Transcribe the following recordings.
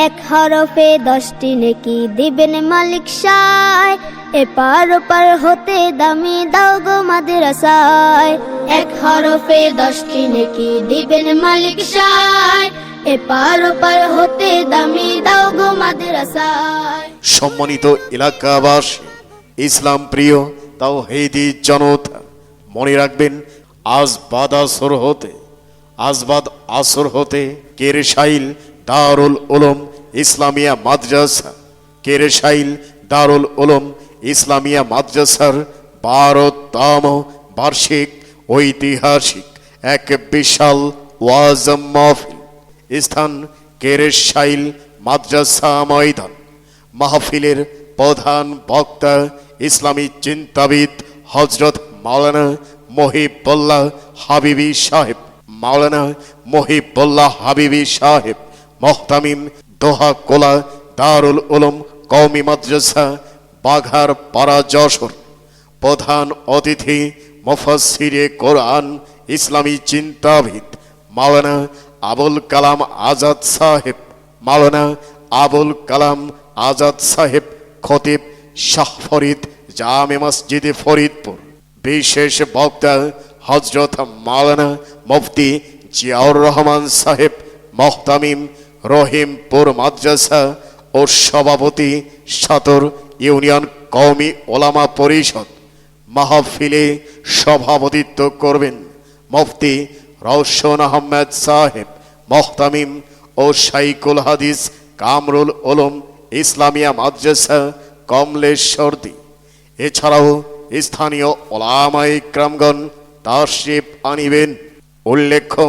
এক হরফে 10টি নেকি দিবেন মালিক সায়, এপার ওপার হতে দামি দাও গো মাদ্রাসায়। এক হরফে 10টি নেকি দিবেন মালিক সায়, এপার ওপার হতে দামি দাও গো মাদ্রাসায়। সম্মানিত এলাকাবাসী, ইসলাম প্রিয় তাওহীদি জনতা, মনে রাখবেন আজ বাদ আসর হতে কেরশাইল দারুল উলুম ইসলামিয়া মাদ্রাসা, কেরশাইল দারুল উলুম ইসলামিয়া মাদ্রাসার 12তম বার্ষিক ঐতিহাসিক এক বিশাল ওয়াজ মাহফিল। স্থান কেরশাইল মাদ্রাসা ময়দান। মাহফিলের প্রধান বক্তা ইসলামী চিন্তাবিদ হযরত মাওলানা মুহিবুল্লাহ হাবিবী সাহেব, মাওলানা মুহিবুল্লাহ হাবিবী সাহেব, মুহতামিম দোহাকোলা দারুল উলুম কওমি মাদ্রাসা বাঘারপাড়া যশোর। প্রধান অতিথি মুফাসসিরে কোরআন ইসলামী চিন্তাবিদ মাওলানা আবুল কালাম আজাদ সাহেব, মাওলানা আবুল কালাম আজাদ সাহেব, খতিব শাহ ফরিদ জামে মসজিদে ফরিদপুর। বিশেষ বক্তা হযরত মাওলানা মুফতি জিয়াউর রহমান সাহেব, মুহতামিম রহিমপুর মাদ্রাসা ও সভাপতি সদর ইউনিয়ন কওমি ওলামা পরিষদ। মাহফিলে সভাপতিত্ব করবেন মুফতি রওশন আহমেদ সাহেব, মুহতামিম ও শাইখুল হাদিস কামরুল উলুম ইসলামিয়া মাদ্রাসা কমলেশ্বরদী। এছাড়াও স্থানীয় ওলামায়ে ইকরামগণ তাশরিফ আনিবেন। উল্লেখ্য,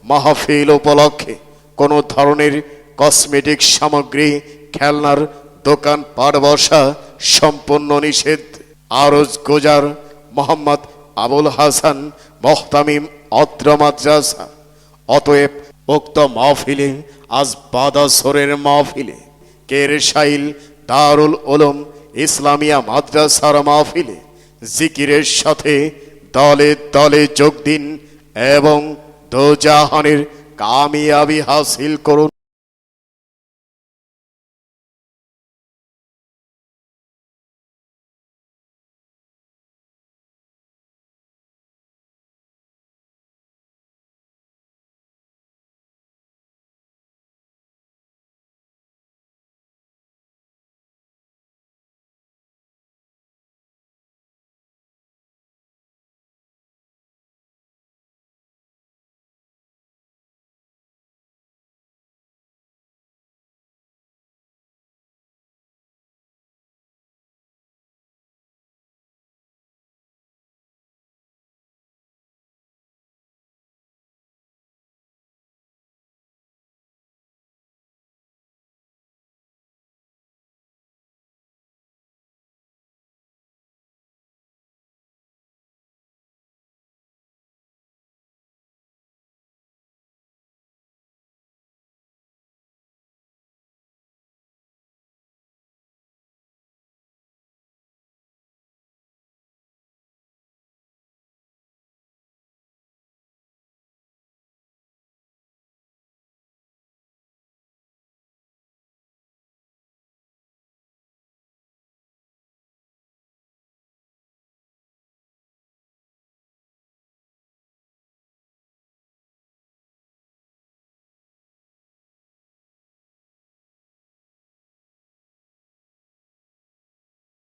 মাহফিল উপলক্ষে কোনো ধরনের কসমেটিক সামগ্রী, খেলনার দোকান পাট বসা সম্পূর্ণ নিষেধ। আরজ গুজার মোহাম্মদ আবুল হাসান, মুহতামিম অত্র মাদ্রাসা। অতএব উক্ত মাহফিলে আজ বাদ আসরের মাহফিলে কেরশাইল দারুল উলুম ইসলামিয়া মাদ্রাসার মাহফিলে জিকিরের সাথে দলে দলে যোগ দিন এবং দোজাহানের কামিয়াবি হাসিল করুন।